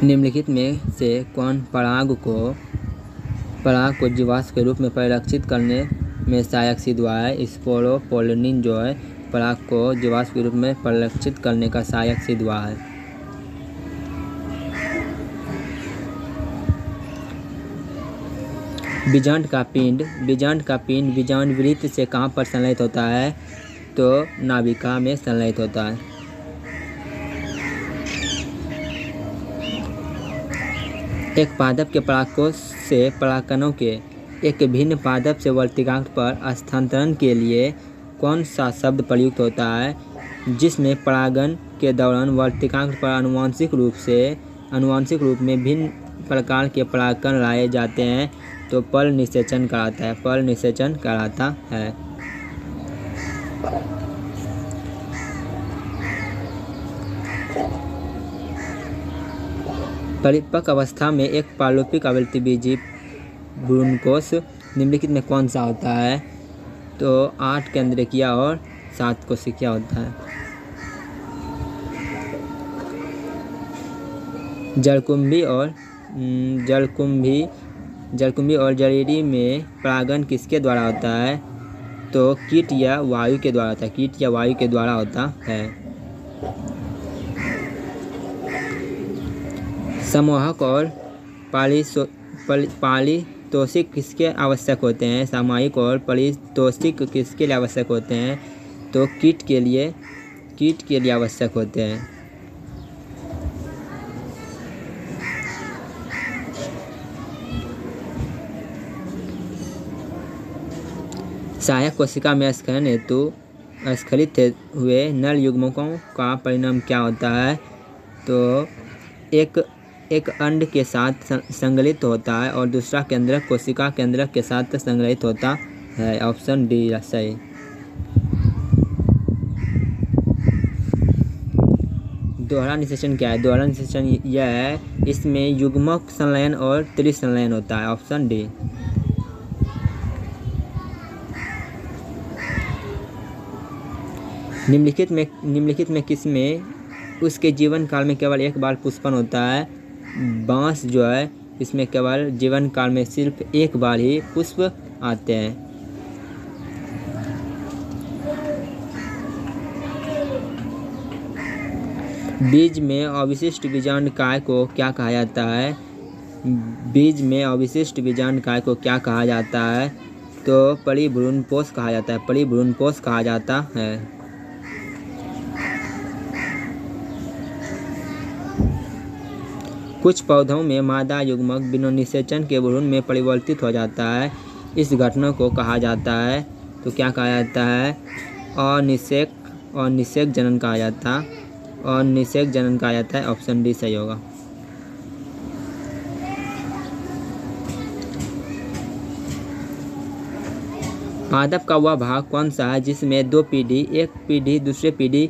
निम्नलिखित में से कौन पराग को जीवाश्म के रूप में परिलक्षित करने में सहायक सिद्ध हुआ है? स्पोरोपोलिन जो है पराग को जीवाश्म के रूप में परिलक्षित करने का सहायक सिद्ध हुआ है। बीजांड का पिंड बीजांड वृत्त से कहाँ पर संलयित होता है? तो नाभिका में संलयित होता है। एक पादप के परागकोश से परागकणों के एक भिन्न पादप से वर्तिकाग्र पर स्थानांतरण के लिए कौन सा शब्द प्रयुक्त होता है, जिसमें परागन के दौरान वर्तिकाग्र पर आनुवंशिक रूप में भिन्न प्रकार के परागकण लाए जाते हैं? तो पल निषेचन कहलाता है। परिपक्व अवस्था में एक पालोपिक आवृत्तिबीजी भ्रूणकोश निम्नलिखित में कौन सा होता है? तो 8 केंद्रकीय और 7 कोशिकीय होता है। जलकुंभी और जरीरी में परागन किसके द्वारा होता है? तो कीट या वायु के द्वारा होता है। समूहक और पारितोषिक किसके आवश्यक होते हैं? सामूहिक और पारितोषिक किसके लिए आवश्यक होते हैं? तो कीट के लिए आवश्यक होते हैं। सहायक कोशिका में स्खलन हेतु स्खलित हुए नर युग्मकों का परिणाम क्या होता है? तो एक अंड के साथ संगलित होता है और दूसरा केंद्रक कोशिका केंद्रक के साथ संगलित होता है। ऑप्शन डी सही। दोहरा निषेचन क्या है? दोहरा निषेचन यह है, इसमें युग्मक संलयन और त्रिसंलयन होता है। Option D. निम्नलिखित में किसमें उसके जीवन काल में केवल एक बार पुष्पन होता है? बांस जो है इसमें केवल जीवन काल में सिर्फ एक बार ही पुष्प आते हैं। बीज में अवशिष्ट बीजांडकाय को क्या कहा जाता है? बीज में अवशिष्ट बीजांडकाय को क्या कहा जाता है? तो परिभ्रूणपोष कहा जाता है। कुछ पौधों में मादा युग्मक बिना निषेचन के भ्रूण में परिवर्तित हो जाता है। इस घटना को कहा जाता है, तो क्या कहा जाता है? अनिषेक जनन कहा जाता है। ऑप्शन डी सही होगा। पादप का वह भाग कौन सा है जिसमें दो पीढ़ी, एक पीढ़ी दूसरे पीढ़ी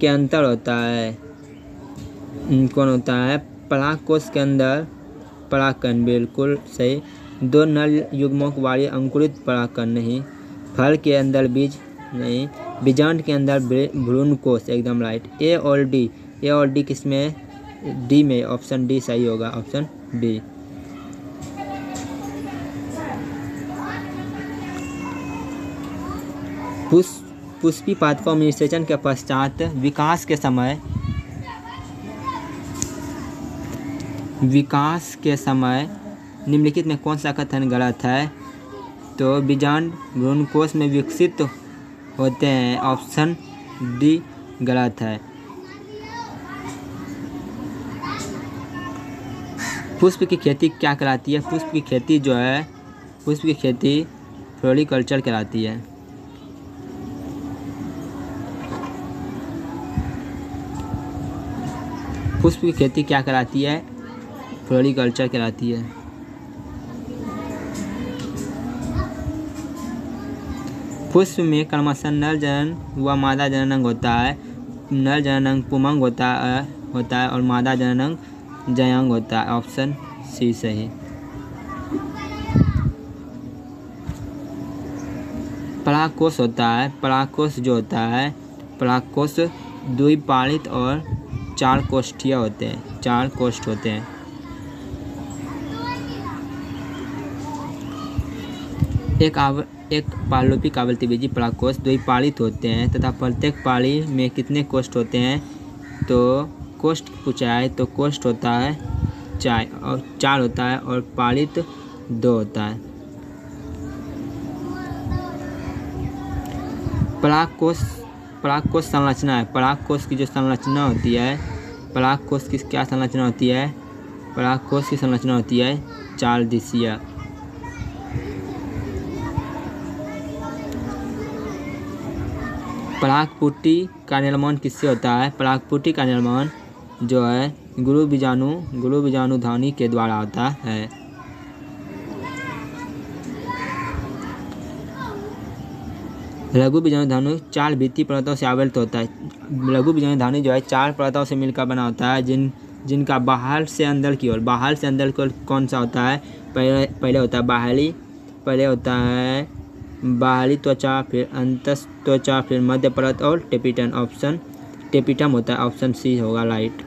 के अंतर होता है? कौन होता है? परागकोश के अंदर परागकण, बिल्कुल सही। दो नर युग्मक वाली अंकुरित परागकण नहीं। फल के अंदर बीज नहीं। बीजांड के अंदर भ्रूणकोश, एकदम राइट। ए और डी किसमें? डी में। ऑप्शन डी सही होगा। Option D. पुष्पी पादपों में निषेचन के पश्चात विकास के समय निम्नलिखित में कौन सा कथन गलत है? तो बीजांड भ्रूणकोश में विकसित होते हैं। ऑप्शन डी गलत है। पुष्प की खेती क्या कहलाती है? पुष्प की खेती फ्लोरिकल्चर कहलाती है। पुष्प की खेती क्या कहलाती है? फ्लोरिकल्चर कहलाती है। पुष्प में क्रमशः नर जनन व मादा जननांग होता है। नर जननांग पुंसक होता है और मादा जननांग जयांग होता है। ऑप्शन सी सही। परागकोश द्विपालित और 4 कोष्ठीय होते हैं, 4 कोष्ठ होते हैं। एक पालोपिक आवर्तीबीजी परागकोश द्विपालित होते हैं तथा प्रत्येक पाली में कितने कोष्ठ होते हैं? तो कोष्ठ पूछा है तो कोष्ठ होता है 4 होता है और पालित 2 होता है। परागकोश संरचना है। परागकोश की जो संरचना होती है, परागकोश की क्या संरचना होती है? परागकोश की संरचना होती है 4 दिशीय। परागपुटी का निर्माण किससे होता है? परागपुटी का निर्माण जो है गुरु बीजाणु ध्वनि के द्वारा होता है। लघु बीजाणु ध्वनि 4 भित्ति परतों से आवृत होता है। लघु बीजाणु ध्वनि जो है 4 परतों से मिलकर बना होता है, जिनका बाहर से अंदर की ओर कौन सा होता है? पहले होता है बाहरी त्वचा, फिर अंतस त्वचा, फिर मध्य परत और टेपिटम होता है। ऑप्शन सी होगा राइट।